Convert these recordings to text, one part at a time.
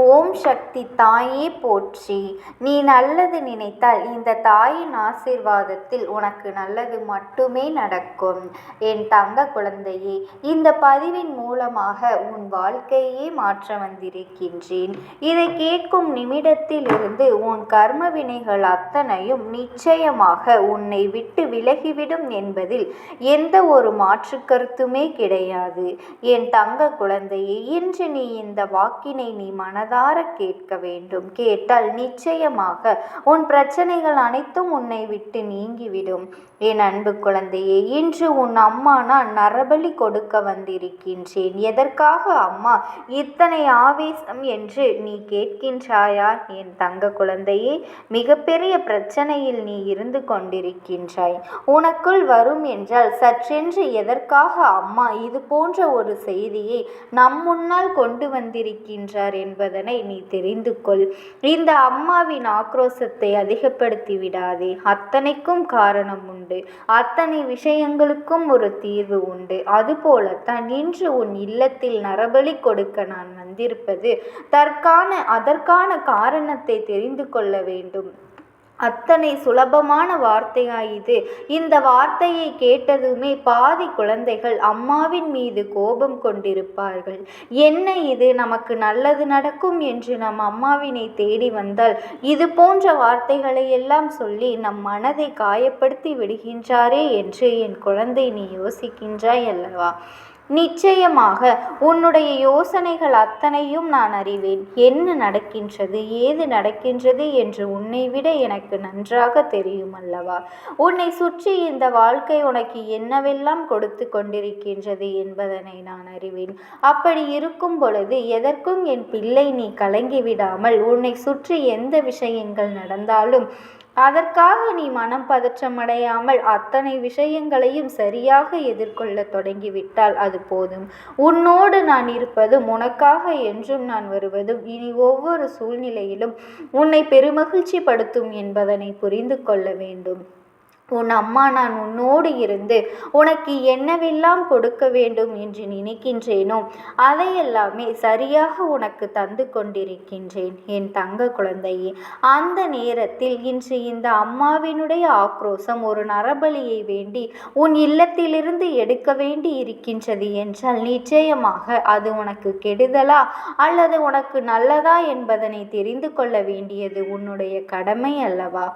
ஓம் சக்தி தாயே போற்றி. நீ நல்லது நினைத்தால் இந்த தாயின் ஆசீர்வாதத்தில் உனக்கு நல்லது மட்டுமே நடக்கும். என் தங்க குழந்தையே, இந்த பதிவின் மூலமாக உன் வாழ்க்கையே மாற்ற வந்திருக்கின்றேன். இதை கேட்கும் நிமிடத்தில் இருந்து உன் கர்ம வினைகள் அத்தனையும் நிச்சயமாக உன்னை விட்டு விலகிவிடும் என்பதில் எந்த ஒரு மாற்று கருத்துமே கிடையாது. என் தங்க குழந்தையே, இன்று நீ இந்த வாக்கினை நீ மனதார கேட்க வேண்டும். கேட்டால் நிச்சயமாக உன் பிரச்சனைகள் அனைத்தும் உன்னை விட்டு நீங்கிவிடும். என் அன்பு குழந்தையே, இன்று உன் அம்மா நான் நரபலி கொடுக்க வந்திருக்கின்றேன். எதற்காக அம்மா இத்தனை ஆவேசம் என்று நீ கேட்கின்றாயா? என் தங்க குழந்தையே, மிகப்பெரிய பிரச்சனையில் நீ இருந்து கொண்டிருக்கின்றாய். உனக்குள் வரும் என்றால் சற்றென்று எதற்காக அம்மா இது போன்ற ஒரு செய்தியை நம் முன்னால் கொண்டு வந்திருக்கின்றார் என்பதனை நீ தெரிந்து கொள். இந்த அம்மாவின் ஆக்ரோசத்தை அதிகப்படுத்தி விடாதே. அத்தனைக்கும் காரணம் உண்டு. அத்தனை விஷயங்களுக்கும் ஒரு தீர்வு உண்டு. அதுபோலத்தான் இன்று உன் இல்லத்தில் நரபலி கொடுக்க நான் வந்திருப்பது அதற்கான காரணத்தை தெரிந்து கொள்ள வேண்டும். அத்தனை சுலபமான வார்த்தையா இது? இந்த வார்த்தையை கேட்டதுமே பாதி குழந்தைகள் அம்மாவின் மீது கோபம் கொண்டிருப்பார்கள். என்ன இது, நமக்கு நல்லது நடக்கும் என்று நம் அம்மாவினை தேடி வந்தால் இது போன்ற வார்த்தைகளை எல்லாம் சொல்லி நம் மனதை காயப்படுத்தி விடுகின்றாரே என்று என் குழந்தை நீ யோசிக்கின்றாய் அல்லவா? நிச்சயமாக உன்னுடைய யோசனைகள் அத்தனையும் நான் அறிவேன். என்ன நடக்கின்றது, ஏது நடக்கின்றது என்று உன்னை விட எனக்கு நன்றாக தெரியும் அல்லவா? உன்னை சுற்றி இந்த வாழ்க்கை உனக்கு என்னவெல்லாம் கொடுத்து கொண்டிருக்கின்றது என்பதனை நான் அறிவேன். அப்படி இருக்கும் பொழுது எதற்கும் என் பிள்ளை நீ கலங்கிவிடாமல் உன்னை சுற்றி எந்த விஷயங்கள் நடந்தாலும் அதற்காக நீ மனம் பதற்றமடையாமல் அத்தனை விஷயங்களையும் சரியாக எதிர்கொள்ள தொடங்கிவிட்டால் அது போதும். உன்னோடு நான் இருப்பதும் உனக்காக என்றும் நான் வருவதும் இனி ஒவ்வொரு சூழ்நிலையிலும் உன்னை பெருமகிழ்ச்சி படுத்தும் என்பதனை புரிந்து கொள்ள வேண்டும். உன் அம்மா நான் உன்னோடு இருந்து உனக்கு என்னவெல்லாம் கொடுக்க வேண்டும் என்று நினைக்கின்றேனோ அதையெல்லாமே சரியாக உனக்கு தந்து கொண்டிருக்கின்றேன் என் தங்க குழந்தையே. அந்த நேரத்தில் இன்று இந்த அம்மாவினுடைய ஆக்ரோசம் ஒரு நரபலியை வேண்டி உன் இல்லத்திலிருந்து எடுக்க வேண்டி இருக்கின்றது என்றால் நிச்சயமாக அது உனக்கு கெடுதலா அல்லது உனக்கு நல்லதா என்பதனை தெரிந்து கொள்ள வேண்டியது உன்னுடைய கடமை அல்லவா?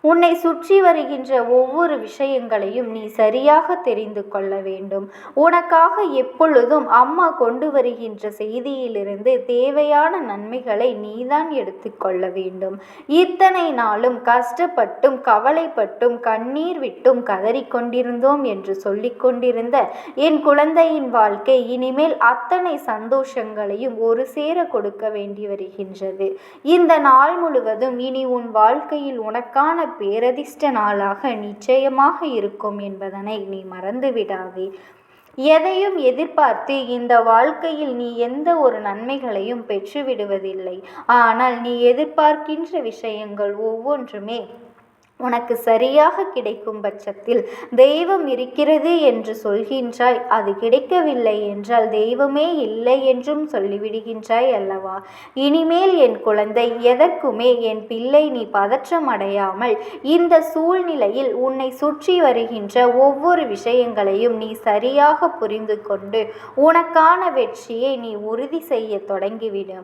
உன்னை சுற்றி வருகின்ற ஒவ்வொரு விஷயங்களையும் நீ சரியாக தெரிந்து கொள்ள வேண்டும். உனக்காக எப்பொழுதும் அம்மா கொண்டு வருகின்ற செய்தியிலிருந்து தேவையான நன்மைகளை நீதான் எடுத்துக்கொள்ள வேண்டும். இத்தனை நாளும் கஷ்டப்பட்டும் கவலைப்பட்டும் கண்ணீர் விட்டும் கதறிக்கொண்டிருந்தோம் என்று சொல்லிக் கொண்டிருந்த என் குழந்தையின் வாழ்க்கை இனிமேல் அத்தனை சந்தோஷங்களையும் ஒரு சேர கொடுக்க வேண்டி வருகின்றது. இந்த நாள் முழுவதும் இனி உன் வாழ்க்கையில் உனக்கான பேரதிர்ஷ்ட நாளாக நிச்சயமாக இருக்கும் என்பதனை நீ மறந்துவிடாதே. எதையும் எதிர்பார்த்து இந்த வாழ்க்கையில் நீ எந்த ஒரு நன்மைகளையும் பெற்றுவிடுவதில்லை. ஆனால் நீ எதிர்பார்க்கின்ற விஷயங்கள் ஒவ்வொன்றுமே உனக்கு சரியாக கிடைக்கும் பட்சத்தில் தெய்வம் இருக்கிறது என்று சொல்கின்றாய். அது கிடைக்கவில்லை என்றால் தெய்வமே இல்லை என்றும் சொல்லிவிடுகின்றாய் அல்லவா? இனிமேல் என் குழந்தை எதற்குமே என் பிள்ளை நீ பதற்றம் அடையாமல் இந்த சூழ்நிலையில் உன்னை சுற்றி வருகின்ற ஒவ்வொரு விஷயங்களையும் நீ சரியாக புரிந்து கொண்டு உனக்கான வெற்றியை நீ உறுதி செய்ய தொடங்கிவிடு.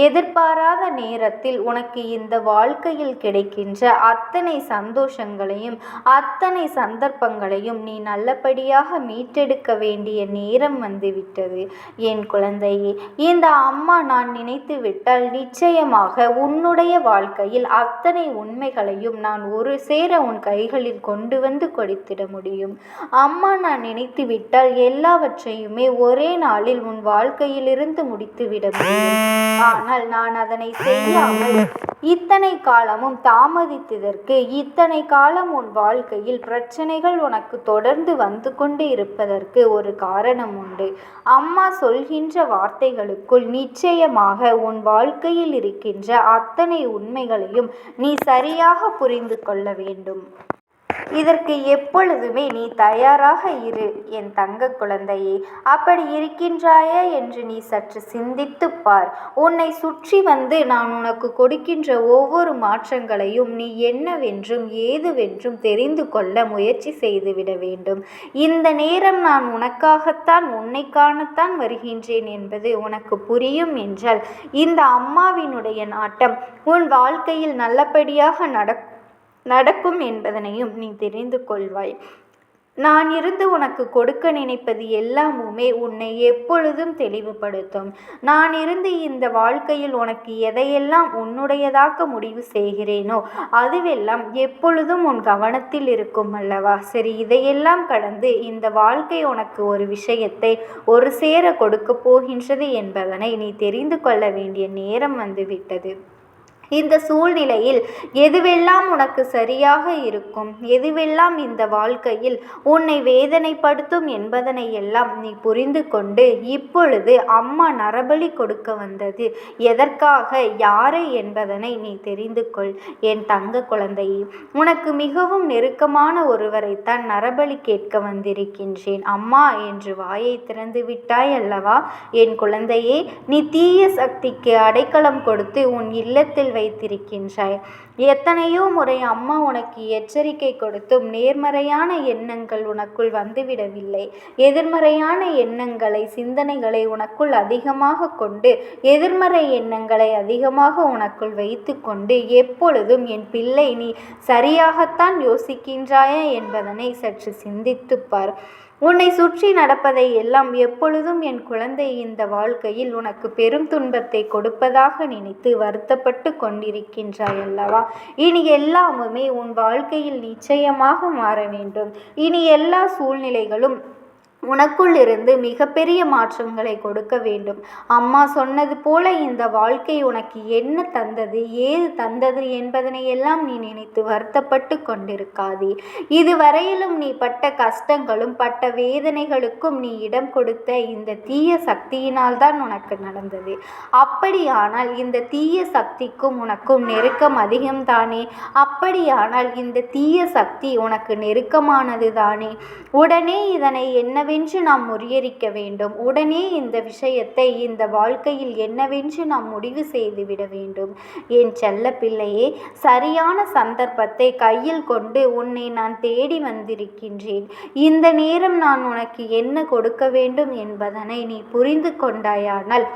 எதிர்பாராத நேரத்தில் உனக்கு இந்த வாழ்க்கையில் கிடைக்கின்ற அத்தனை சந்தோஷங்களையும் அத்தனை சந்தர்ப்பங்களையும் நீ நல்லபடியாக மீட்டெடுக்க வேண்டிய நேரம் வந்துவிட்டது என் குழந்தையே. இந்த அம்மா நான் நினைத்து விட்டால் நிச்சயமாக உன்னுடைய வாழ்க்கையில் அத்தனை உண்மைகளையும் நான் ஒரு சேர உன் கைகளில் கொண்டு வந்து கொடுத்திட முடியும். அம்மா நான் நினைத்து விட்டால் எல்லாவற்றையுமே ஒரே நாளில் உன் வாழ்க்கையிலிருந்து முடித்துவிட முடியும். ஆனால் நான் அதனை செய்யாமல் இத்தனை காலமும் தாமதித்ததற்கு இத்தனை காலம் உன் வாழ்க்கையில் பிரச்சனைகள் உனக்கு தொடர்ந்து வந்து கொண்டு இருப்பதற்கு ஒரு காரணம் உண்டு. அம்மா சொல்கின்ற வார்த்தைகளுக்குள் நிச்சயமாக உன் வாழ்க்கையில் இருக்கின்ற அத்தனை உண்மைகளையும் நீ சரியாக புரிந்து கொள்ள வேண்டும். இதற்கு எப்பொழுதுமே நீ தயாராக இரு என் தங்க குழந்தையே. அப்படி இருக்கின்றாயா என்று நீ சற்று சிந்தித்துப் பார். உன்னை சுற்றி வந்து நான் உனக்கு கொடுக்கின்ற ஒவ்வொரு மாற்றங்களையும் நீ என்னவென்றும் ஏதுவென்றும் தெரிந்து கொள்ள முயற்சி செய்துவிட வேண்டும். இந்த நேரம் நான் உனக்காகத்தான், உன்னை காணத்தான் வருகின்றேன் என்பது உனக்கு புரியும் என்றால் இந்த அம்மாவினுடைய நாட்டம் உன் வாழ்க்கையில் நல்லபடியாக நடக்கும் என்பதனையும் நீ தெரிந்து கொள்வாய். நான் இருந்து உனக்கு கொடுக்க நினைப்பது எல்லாமுமே உன்னை எப்பொழுதும் தெளிவுபடுத்தும். நான் இருந்து இந்த வாழ்க்கையில் உனக்கு எதையெல்லாம் உன்னுடையதாக்க முடிவு செய்கிறேனோ அதுவெல்லாம் எப்பொழுதும் உன் கவனத்தில் இருக்கும் அல்லவா? சரி, இதையெல்லாம் கடந்து இந்த வாழ்க்கை உனக்கு ஒரு விஷயத்தை ஒரு சேர கொடுக்க போகின்றது என்பதனை நீ தெரிந்து கொள்ள வேண்டிய நேரம் வந்துவிட்டது. இந்த சூழ்நிலையில் எதுவெல்லாம் உனக்கு சரியாக இருக்கும், எதுவெல்லாம் இந்த வாழ்க்கையில் உன்னை வேதனைப்படுத்தும் என்பதனை எல்லாம் நீ புரிந்து கொண்டு இப்பொழுது அம்மா நரபலி கொடுக்க வந்தது எதற்காக, யாரை என்பதனை நீ தெரிந்து கொள் என் தங்க குழந்தையே. உனக்கு மிகவும் நெருக்கமான ஒருவரைத்தான் நரபலி கேட்க வந்திருக்கின்றேன் அம்மா என்று வாயை திறந்து விட்டாய் அல்லவா என் குழந்தையே. நீ தீய சக்திக்கு அடைக்கலம் கொடுத்து உன் இல்லத்தில் வைத்திருக்கின்றாய். எத்தனையோ முறை அம்மா உனக்கு எச்சரிக்கை கொடுத்தும் நேர்மறையான எண்ணங்கள் உனக்குள் வந்துவிடவில்லை. எதிர்மறையான எண்ணங்களை, சிந்தனைகளை உனக்குள் அதிகமாக கொண்டு, எதிர்மறை எண்ணங்களை அதிகமாக உனக்குள் வைத்து கொண்டு எப்பொழுதும் என் பிள்ளை நீ சரியாகத்தான் யோசிக்கின்றாயா என்பதனை சற்று சிந்தித்துப்பார். உன்னை சுற்றி நடப்பதை எல்லாம் எப்பொழுதும் என் குழந்தை இந்த வாழ்க்கையில் உனக்கு பெரும் துன்பத்தை கொடுப்பதாக நினைத்து வருத்தப்பட்டு கொண்டிருக்கின்றாய் அல்லவா? இனி எல்லாமுமே உன் வாழ்க்கையில் நிச்சயமாக மாற வேண்டும். இனி எல்லா சூழ்நிலைகளும் உனக்குள் இருந்து மிகப்பெரிய மாற்றங்களை கொடுக்க வேண்டும். அம்மா சொன்னது போல இந்த வாழ்க்கை உனக்கு என்ன தந்தது, ஏது தந்தது என்பதனை எல்லாம் நீ நினைத்து வருத்தப்பட்டு கொண்டிருக்காதே. இதுவரையிலும் நீ பட்ட கஷ்டங்களும் பட்ட வேதனைகளுக்கும் நீ இடம் கொடுத்த இந்த தீய சக்தியினால் தான் உனக்கு நடந்தது. அப்படியானால் இந்த தீய சக்திக்கும் உனக்கும் நெருக்கம் அதிகம்தானே? அப்படியானால் இந்த தீய சக்தி உனக்கு நெருக்கமானது தானே? உடனே இதனை என்னவென்று நாம் முறியடிக்க வேண்டும். உடனே இந்த விஷயத்தை இந்த வாழ்க்கையில் என்னவென்று நாம் முடிவு செய்துவிட வேண்டும். என் செல்ல பிள்ளையே, சரியான சந்தர்ப்பத்தை கையில் கொண்டு உன்னை நான் தேடி வந்திருக்கின்றேன். இந்த நேரம் நான் உனக்கு என்ன கொடுக்க வேண்டும் என்பதனை நீ புரிந்து கொண்டாயானால்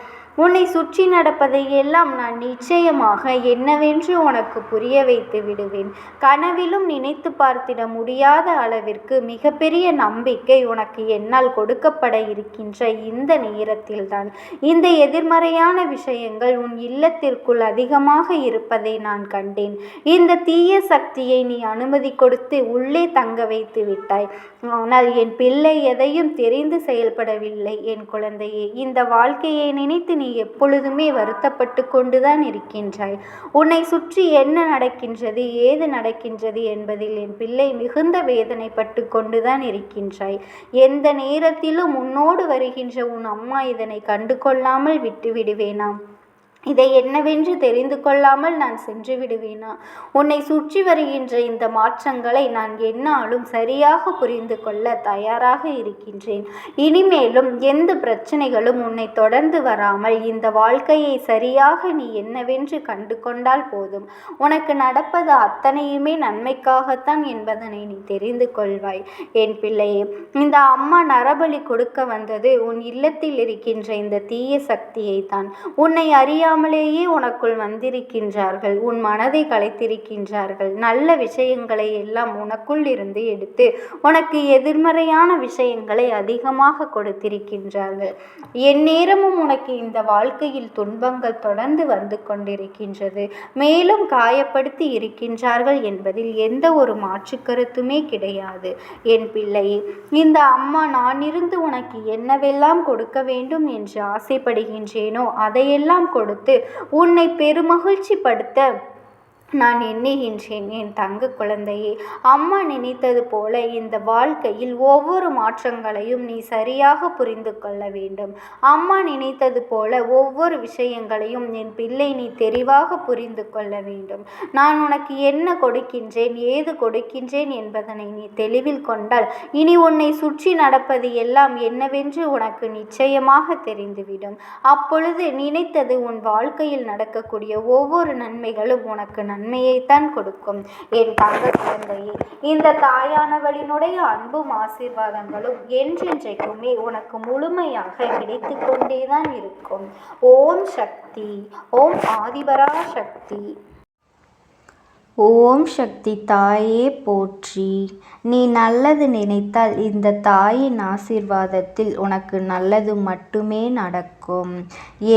உன்னை சுற்றி நடப்பதை எல்லாம் நான் நிச்சயமாக என்னவென்று உனக்கு புரிய வைத்து விடுவேன். கனவிலும் நினைத்து பார்த்திட முடியாத அளவிற்கு மிகப்பெரிய நம்பிக்கை உனக்கு என்னால் கொடுக்கப்பட இருக்கின்ற இந்த நேரத்தில்தான் இந்த எதிர்மறையான விஷயங்கள் உன் இல்லத்திற்குள் அதிகமாக இருப்பதை நான் கண்டேன். இந்த தீய சக்தியை நீ அனுமதி கொடுத்து உள்ளே தங்க வைத்து விட்டாய். ஆனால் என் பிள்ளை எதையும் தெரிந்து செயல்படவில்லை என் குழந்தையே. இந்த வாழ்க்கையை நினைத்து நீ எப்பொழுதுமே வருத்தப்பட்டு கொண்டுதான் இருக்கின்றாய். உன்னை சுற்றி என்ன நடக்கின்றது, ஏது நடக்கின்றது என்பதில் என் பிள்ளை மிகுந்த வேதனைப்பட்டு கொண்டுதான் இருக்கின்றாய். எந்த நேரத்திலும் உன்னோடு வருகின்ற உன் அம்மா இதனை கண்டு கொள்ளாமல் விட்டு விடுவேனா? இதை என்னவென்று தெரிந்து கொள்ளாமல் நான் சென்று விடுவேனா? உன்னை சுற்றி வருகின்ற இந்த மாற்றங்களை நான் என்னாலும் சரியாக புரிந்து கொள்ள தயாராக இருக்கின்றேன். இனிமேலும் எந்த பிரச்சனைகளும் உன்னை தொடர்ந்து வராமல் இந்த வாழ்க்கையை சரியாக நீ என்னவென்று கண்டு கொண்டால் போதும். உனக்கு நடப்பது அத்தனையுமே நன்மைக்காகத்தான் என்பதனை நீ தெரிந்து கொள்வாய் என் பிள்ளையே. இந்த அம்மா நரபலி கொடுக்க வந்தது உன் இல்லத்தில் இருக்கின்ற இந்த தீய சக்தியை தான். உன்னை அறியாமலேயே உனக்குள் வந்திருக்கின்றார்கள். உன் மனதை கலைத்திருக்கின்றார்கள். நல்ல விஷயங்களை எல்லாம் உனக்குள் இருந்து எடுத்து உனக்கு எதிர்மறையான விஷயங்களை அதிகமாக கொடுத்திருக்கின்றார்கள். எந்நேரமும் உனக்கு இந்த வாழ்க்கையில் துன்பங்கள் தொடர்ந்து வந்து கொண்டிருக்கின்றது. மேலும் காயப்படுத்தி இருக்கின்றார்கள் என்பதில் எந்த ஒரு மாற்று கருத்துமே கிடையாது என் பிள்ளையே. இந்த அம்மா நான் இருந்து உனக்கு என்னவெல்லாம் கொடுக்க வேண்டும் என்று ஆசைப்படுகின்றேனோ அதையெல்லாம் கொடுத்து உன்னை பெருமகிழ்ச்சி படுத்த நான் எண்ணுகின்றேன் என் தங்க குழந்தையே. அம்மா நினைத்தது போல இந்த வாழ்க்கையில் ஒவ்வொரு மாற்றங்களையும் நீ சரியாக புரிந்து கொள்ள வேண்டும். அம்மா நினைத்தது போல ஒவ்வொரு விஷயங்களையும் என் பிள்ளை நீ தெளிவாக புரிந்து கொள்ள வேண்டும். நான் உனக்கு என்ன கொடுக்கின்றேன், ஏது கொடுக்கின்றேன் என்பதனை நீ தெளிவில் கொண்டால் இனி உன்னை சுற்றி நடப்பது எல்லாம் என்னவென்று உனக்கு நிச்சயமாக தெரிந்துவிடும். அப்பொழுது நினைத்தது உன் வாழ்க்கையில் நடக்கக்கூடிய ஒவ்வொரு நன்மைகளும் உனக்கு நன்மையைத்தான் கொடுக்கும். என் தங்க குழந்தையே, இந்த தாயானவளினுடைய அன்பும் ஆசீர்வாதங்களும் என்றென்றைக்குமே உனக்கு முழுமையாக கிடைத்து கொண்டேதான் இருக்கும். ஓம் சக்தி. ஓம் ஆதிபரா சக்தி. ஓம் சக்தி தாயே போற்றி. நீ நல்லது நினைத்தால் இந்த தாயின் ஆசீர்வாதத்தில் உனக்கு நல்லது மட்டுமே நடக்கும்.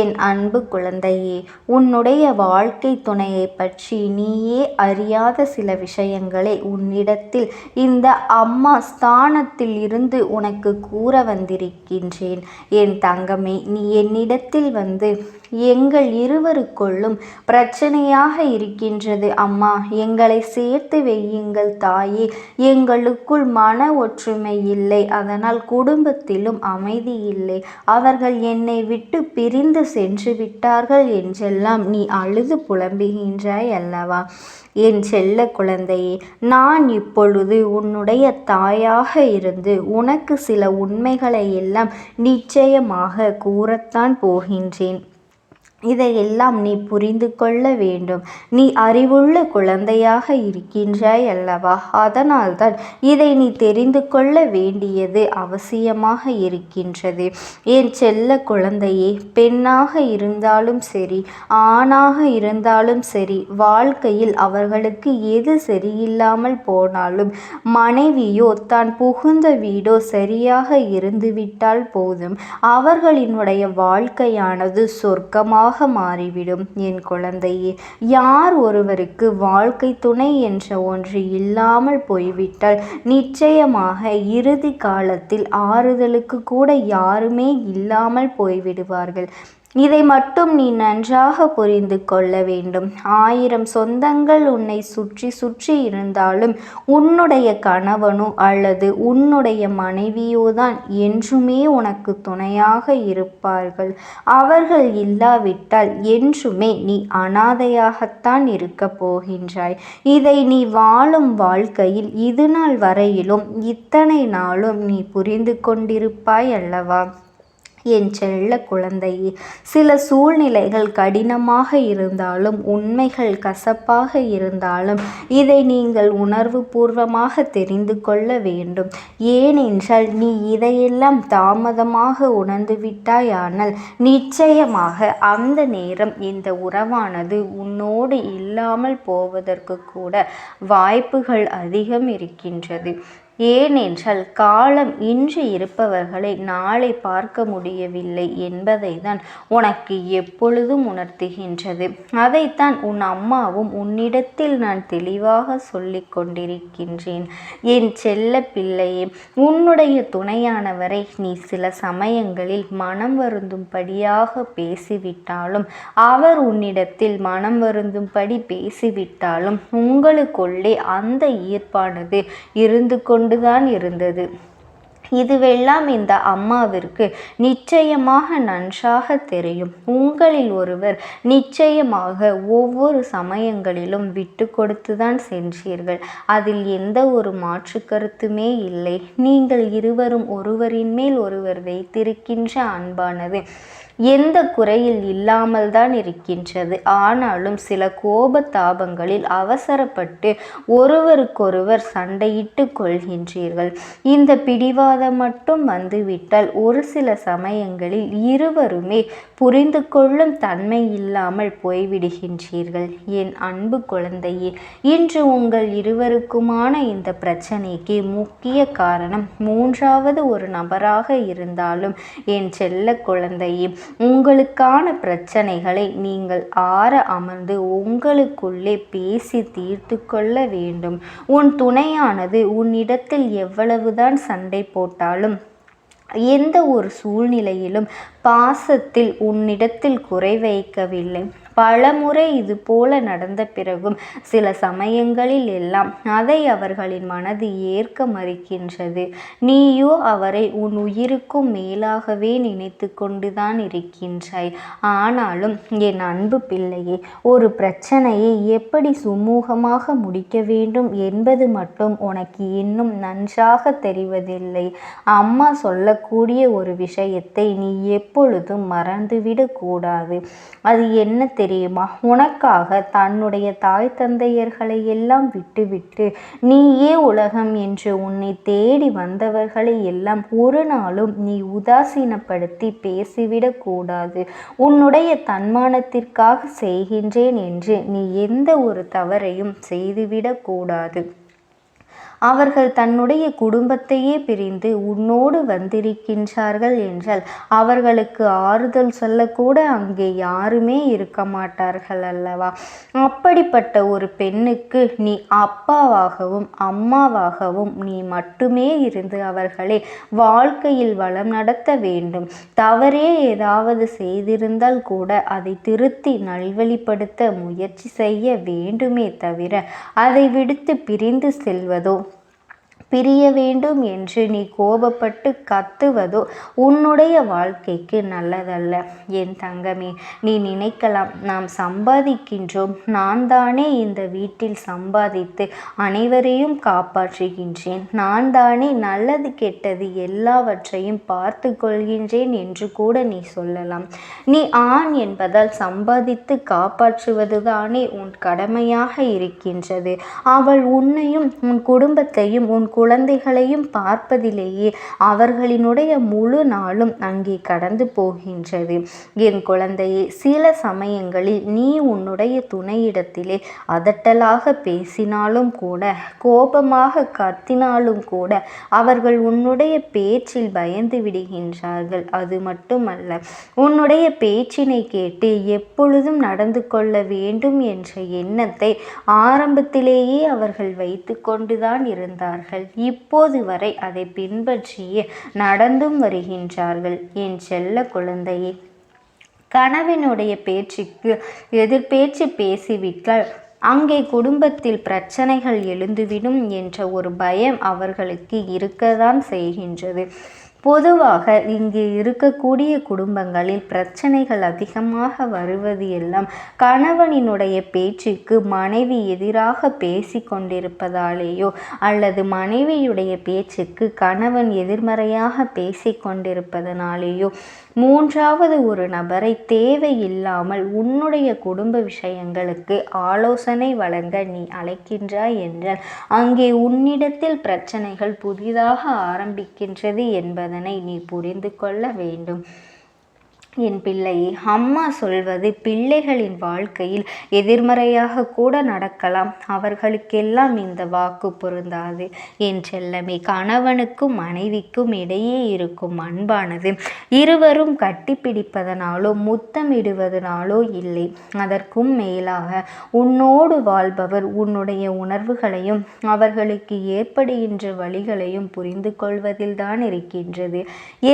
என் அன்பு குழந்தையே, உன்னுடைய வாழ்க்கை துணையை பற்றி நீயே அறியாத சில விஷயங்களை உன்னிடத்தில் இந்த அம்மா ஸ்தானத்தில் இருந்து உனக்கு கூற வந்திருக்கின்றேன். என் தங்கமே, நீ என்னிடத்தில் வந்து எங்கள் இருவருக்குள்ளும் பிரச்சனையாக இருக்கின்றது அம்மா, எங்களை சேர்த்து வையுங்கள் தாயே, எங்களுக்குள் மன ஒற்றுமை இல்லை, அதனால் குடும்பத்திலும் அமைதி இல்லை, அவர்கள் என்னை விட்டு பிரிந்து சென்று விட்டார்கள் என்றெல்லாம் நீ அழுது புலம்புகின்றாய் அல்லவா? என் செல்ல குழந்தையே, நான் இப்பொழுது உன்னுடைய தாயாக இருந்து உனக்கு சில உண்மைகளை எல்லாம் நிச்சயமாக கூறத்தான் போகின்றேன். இதையெல்லாம் நீ புரிந்து கொள்ள வேண்டும். நீ அறிவுள்ள குழந்தையாக இருக்கின்றாய் அல்லவா? அதனால்தான் இதை நீ தெரிந்து கொள்ள வேண்டியது அவசியமாக இருக்கின்றது. என் செல்ல குழந்தையே, பெண்ணாக இருந்தாலும் சரி, ஆணாக இருந்தாலும் சரி, வாழ்க்கையில் அவர்களுக்கு எது சரியில்லாமல் போனாலும் மனைவியோ தான் புகுந்த வீடோ சரியாக இருந்துவிட்டால் போதும், அவர்களினுடைய வாழ்க்கையானது சொர்க்கமாக மாறிவிடும். என் குழந்தையே, யார் ஒருவருக்கு வாழ்க்கை துணை என்ற ஒன்று இல்லாமல் போய்விட்டால் நிச்சயமாக இறுதி காலத்தில் ஆறுதலுக்கு கூட யாருமே இல்லாமல் போய்விடுவார்கள். இதை மட்டும் நீ நன்றாக புரிந்து கொள்ள வேண்டும். 1000 சொந்தங்கள் உன்னை சுற்றி சுற்றி இருந்தாலும் உன்னுடைய கணவனோ அல்லது உன்னுடைய மனைவியோதான் என்றுமே உனக்கு துணையாக இருப்பார்கள். அவர்கள் இல்லாவிட்டால் என்றுமே நீ அனாதையாகத்தான் இருக்க போகின்றாய். இதை நீ வாழும் வாழ்க்கையில் இதுநாள் வரையிலும் இத்தனை நாளும் நீ புரிந்து கொண்டிருப்பாய் அல்லவா? என் செல்ல குழந்தையே, சில சூழ்நிலைகள் கடினமாக இருந்தாலும் உண்மைகள் கசப்பாக இருந்தாலும் இதை நீங்கள் உணர்வு பூர்வமாக தெரிந்து கொள்ள வேண்டும். ஏனென்றால் நீ இதையெல்லாம் தாமதமாக உணர்ந்துவிட்டாயானால் நிச்சயமாக அந்த நேரம் இந்த உறவானது உன்னோடு இல்லாமல் போவதற்கு கூட வாய்ப்புகள் அதிகம் இருக்கின்றது. ஏனென்றால் காலம் இன்று இருப்பவர்களை நாளை பார்க்க முடியவில்லை என்பதை தான் உனக்கு எப்பொழுதும் உணர்த்துகின்றது. அதைத்தான் உன் அம்மாவும் உன்னிடத்தில் நான் தெளிவாக சொல்லி கொண்டிருக்கின்றேன். என் செல்ல பிள்ளையே, உன்னுடைய துணையானவரை நீ சில சமயங்களில் மனம் வருந்தும்படியாக பேசிவிட்டாலும், அவர் உன்னிடத்தில் மனம் வருந்தும்படி பேசிவிட்டாலும் உங்களுக்குள்ளே அந்த ஈர்ப்பானது இருந்து கொண்டுதான் இருந்தது. இதுவெல்லாம் இந்த அம்மாவிற்கு நிச்சயமாக நன்றாக தெரியும். உங்களில் ஒருவர் நிச்சயமாக ஒவ்வொரு சமயங்களிலும் விட்டு கொடுத்துதான் சென்றீர்கள். அதில் எந்த ஒரு மாற்று கருத்துமே இல்லை. நீங்கள் இருவரும் ஒருவரின் மேல் ஒருவர் வைத்திருக்கின்ற அன்பானது எந்த குறையில் இல்லாமல் தான் இருக்கின்றது. ஆனாலும் சில கோபதாபங்களில் அவசரப்பட்டு ஒருவருக்கொருவர் சண்டையிட்டு கொள்கின்றீர்கள். இந்த பிடிவாதம் மட்டும் வந்துவிட்டால் ஒரு சில சமயங்களில் இருவருமே புரிந்து கொள்ளும் தன்மை இல்லாமல் போய்விடுகின்றீர்கள். என் அன்பு குழந்தையே, இன்று உங்கள் இருவருக்குமான இந்த பிரச்சனைக்கு முக்கிய காரணம் மூன்றாவது ஒரு நபராக இருந்தாலும் என் செல்ல குழந்தையே, உங்களுக்கான பிரச்சனைகளை நீங்கள் ஆற அமர்ந்து உங்களுக்குள்ளே பேசி தீர்த்து கொள்ள வேண்டும். உன் துணையானது உன்னிடத்தில் எவ்வளவுதான் சண்டை போட்டாலும் எந்த ஒரு சூழ்நிலையிலும் பாசத்தில் உன்னிடத்தில் குறை வைக்கவில்லை. பலமுறை இது போல நடந்த பிறகும் சில சமயங்களில் எல்லாம் அதை அவர்களின் மனது ஏற்க மறுக்கின்றது. நீயோ அவரை உன் உயிருக்கும் மேலாகவே நினைத்து கொண்டுதான் இருக்கின்றாய். ஆனாலும் என் அன்பு பிள்ளையே, ஒரு பிரச்சனையை எப்படி சுமூகமாக முடிக்க வேண்டும் என்பது மட்டும் உனக்கு இன்னும் நன்றாக தெரிவதில்லை. அம்மா சொல்லக்கூடிய ஒரு விஷயத்தை நீ எப்பொழுதும் மறந்துவிடக் கூடாது. அது என்ன தெரியுமா? உனக்காக தன்னுடைய தாய் தந்தையர்களை எல்லாம் விட்டுவிட்டு நீயே உலகம் என்று உன்னை தேடி வந்தவர்களை எல்லாம் ஒரு நாளும் நீ உதாசீனப்படுத்தி பேசிவிடக் கூடாது. உன்னுடைய தன்மானத்திற்காக செய்கின்றேன் என்று நீ எந்த ஒரு தவறையும் செய்துவிடக் கூடாது. அவர்கள் தன்னுடைய குடும்பத்தையே பிரிந்து உன்னோடு வந்திருக்கின்றார்கள் என்றால் அவர்களுக்கு ஆறுதல் சொல்லக்கூட அங்கே யாருமே இருக்க மாட்டார்கள் அல்லவா? அப்படிப்பட்ட ஒரு பெண்ணுக்கு நீ அப்பாவாகவும் அம்மாவாகவும் நீ மட்டுமே இருந்து அவர்களை வாழ்க்கையில் வளம் நடத்த வேண்டும். தவறே ஏதாவது செய்திருந்தால் கூட அதை திருத்தி நல்வழிப்படுத்த முயற்சி செய்ய வேண்டுமே தவிர அதை விடுத்து பிரிந்து செல்வதோ பிரிய வேண்டும் என்று நீ கோபப்பட்டு கத்துவதோ உன்னுடைய வாழ்க்கைக்கு நல்லதல்ல. என் தங்கமே, நீ நினைக்கலாம், நாம் சம்பாதிக்கின்றோம், நான் தானே இந்த வீட்டில் சம்பாதித்து அனைவரையும் காப்பாற்றுகின்றேன், நான் தானே நல்லது கெட்டது எல்லாவற்றையும் பார்த்து கொள்கின்றேன் என்று கூட நீ சொல்லலாம். நீ ஆண் என்பதால் சம்பாதித்து காப்பாற்றுவது தானே உன் கடமையாக இருக்கின்றது. அவள் உன்னையும் உன் குடும்பத்தையும் உன் குழந்தைகளையும் பார்ப்பதிலேயே அவர்களினுடைய முழு நாளும் அங்கே கடந்து போகின்றது. என் குழந்தையே, சில சமயங்களில் நீ உன்னுடைய துணையிடத்திலே அதட்டலாக பேசினாலும் கூட, கோபமாக கத்தினாலும் கூட அவர்கள் உன்னுடைய பேச்சில் பயந்து விடுகின்றார்கள். அது மட்டுமல்ல, உன்னுடைய பேச்சினை கேட்டு எப்பொழுதும் நடந்து கொள்ள வேண்டும் என்ற எண்ணத்தை ஆரம்பத்திலேயே அவர்கள் வைத்து கொண்டுதான் இருந்தார்கள். இப்போது வரை அதை பின்பற்றியே நடந்தும் வருகின்றார்கள். என் செல்ல குழந்தையே, கணவனுடைய பேச்சுக்கு எதிர்பேச்சு பேசிவிட்டால் அங்கே குடும்பத்தில் பிரச்சனைகள் எழுந்துவிடும் என்ற ஒரு பயம் அவர்களுக்கு இருக்கத்தான் செய்கின்றது. பொதுவாக இங்கே இருக்கக்கூடிய குடும்பங்களில் பிரச்சனைகள் அதிகமாக வருவது எல்லாம் கணவனினுடைய பேச்சுக்கு மனைவி எதிராக பேசி கொண்டிருப்பதாலேயோ அல்லது மனைவியுடைய பேச்சுக்கு கணவன் எதிர்மறையாக பேசி கொண்டிருப்பதனாலேயோ மூன்றாவது ஒரு நபரை தேவையில்லாமல் உன்னுடைய குடும்ப விஷயங்களுக்கு ஆலோசனை வழங்க நீ அழைக்கின்றாய் என்றால் அங்கே உன்னிடத்தில் பிரச்சனைகள் புதிதாக ஆரம்பிக்கின்றது என்பதனை நீ புரிந்து கொள்ள வேண்டும். என் பிள்ளையே, அம்மா சொல்வது பிள்ளைகளின் வாழ்க்கையில் எதிர்மறையாக கூட நடக்கலாம். அவர்களுக்கெல்லாம் இந்த வாக்கு பொருந்தாது. என் செல்லமே, கணவனுக்கும் மனைவிக்கும் இடையே இருக்கும் அன்பானது இருவரும் கட்டிப்பிடிப்பதனாலோ முத்தமிடுவதனாலோ இல்லை. அதற்கும் மேலாக உன்னோடு வாழ்பவர் உன்னுடைய உணர்வுகளையும் அவர்களுக்கு ஏற்படுகின்ற வழிகளையும் புரிந்து கொள்வதில்தான் இருக்கின்றது.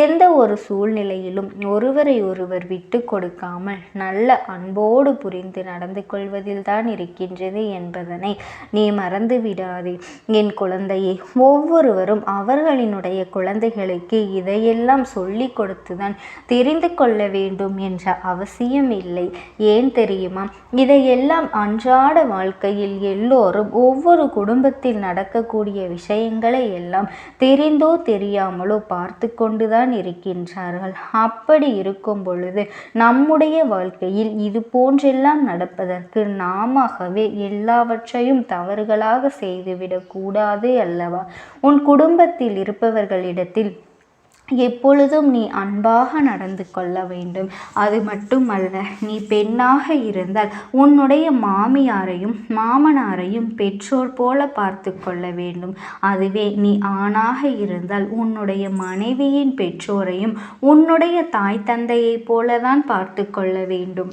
எந்த ஒரு சூழ்நிலையிலும் ஒருவரை ஒருவர் விட்டு கொடுக்காமல் நல்ல அன்போடு புரிந்து நடந்து கொள்வதில் தான் இருக்கின்றது என்பதனை நீ மறந்து விடாதே. என் குழந்தையே, ஒவ்வொருவரும் அவர்களினுடைய குழந்தைகளுக்கு இதையெல்லாம் சொல்லி கொடுத்துதான் தெரிந்து கொள்ள வேண்டும் என்ற அவசியம் இல்லை. ஏன் தெரியுமா? இதையெல்லாம் அன்றாட வாழ்க்கையில் எல்லோரும் ஒவ்வொரு குடும்பத்தில் நடக்கக்கூடிய விஷயங்களை எல்லாம் தெரிந்தோ தெரியாமலோ பார்த்து கொண்டுதான் இருக்கின்றார்கள். அப்படி இருக்கும் பொழுது நம்முடைய வாழ்க்கையில் இது போன்றெல்லாம் நடப்பதற்கு நாமவே எல்லாவற்றையும் தவறுகளாக செய்துவிடக் கூடாது அல்லவா? உன் குடும்பத்தில் இருப்பவர்களிடத்தில் எப்பொழுதும் நீ அன்பாக நடந்து கொள்ள வேண்டும். அது மட்டுமல்ல, நீ பெண்ணாக இருந்தால் உன்னுடைய மாமியாரையும் மாமனாரையும் பெற்றோர் போல பார்த்து கொள்ள வேண்டும். அதுவே நீ ஆணாக இருந்தால் உன்னுடைய மனைவியின் பெற்றோரையும் உன்னுடைய தாய் தந்தையை போலதான் பார்த்து கொள்ள வேண்டும்.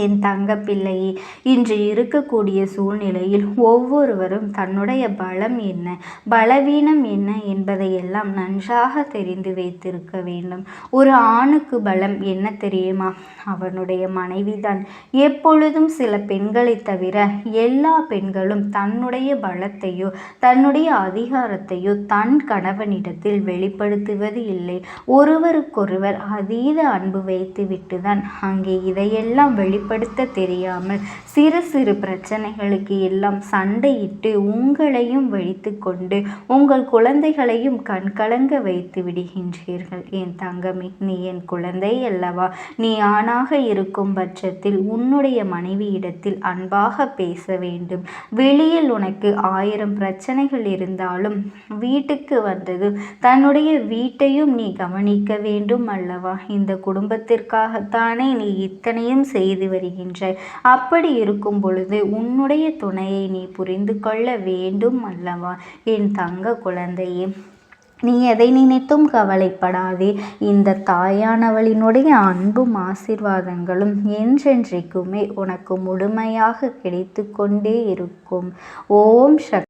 என் தங்கப்பிள்ளையே, இன்று இருக்கக்கூடிய சூழ்நிலையில் ஒவ்வொருவரும் தன்னுடைய பலம் என்ன, பலவீனம் என்ன என்பதையெல்லாம் நன்றாக தெரிந்து வைத்திருக்க வேண்டும். ஒரு ஆணுக்கு பலம் என்ன தெரியுமா? அவனுடைய மனைவிதான். எப்பொழுதும் சில பெண்களை தவிர எல்லா பெண்களும் தன்னுடைய பலத்தையோ தன்னுடைய அதிகாரத்தையோ தன் கணவனிடத்தில் வெளிப்படுத்துவது இல்லை. ஒருவருக்கொருவர் அதீத அன்பு வைத்துவிட்டுதான் அங்கே இதையெல்லாம் வெளிப்படுத்த தெரியாமல் சிறு சிறு பிரச்சனைகளுக்கு எல்லாம் சண்டையிட்டு உங்களையும் வைத்து கொண்டு உங்கள் குழந்தைகளையும் கண்கலங்க வைத்து விடுகின்றீர்கள். என் தங்கமே, நீ என் குழந்தை அல்லவா? நீ ஆணாக இருக்கும் பட்சத்தில் உன்னுடைய மனைவியிடத்தில் அன்பாக பேச வேண்டும். வெளியில் உனக்கு 1000 பிரச்சனைகள் இருந்தாலும் வீட்டுக்கு வந்ததும் தன்னுடைய வீட்டையும் நீ கவனிக்க வேண்டும் அல்லவா? இந்த குடும்பத்திற்காகத்தானே நீ இத்தனையும் செய்து வருகின்றாய். அப்படி இருக்கும் பொழுது உன்னுடைய துணையை நீ புரிந்து கொள்ள வேண்டும் அல்லவா? என் தங்க குழந்தையே, நீ எதை நினைத்தும் கவலைப்படாதே. இந்த தாயானவளினுடைய அன்பும் ஆசீர்வாதங்களும் என்றென்றைக்குமே உனக்கு முழுமையாக கிடைத்து கொண்டே இருக்கும். ஓம் சக்தி.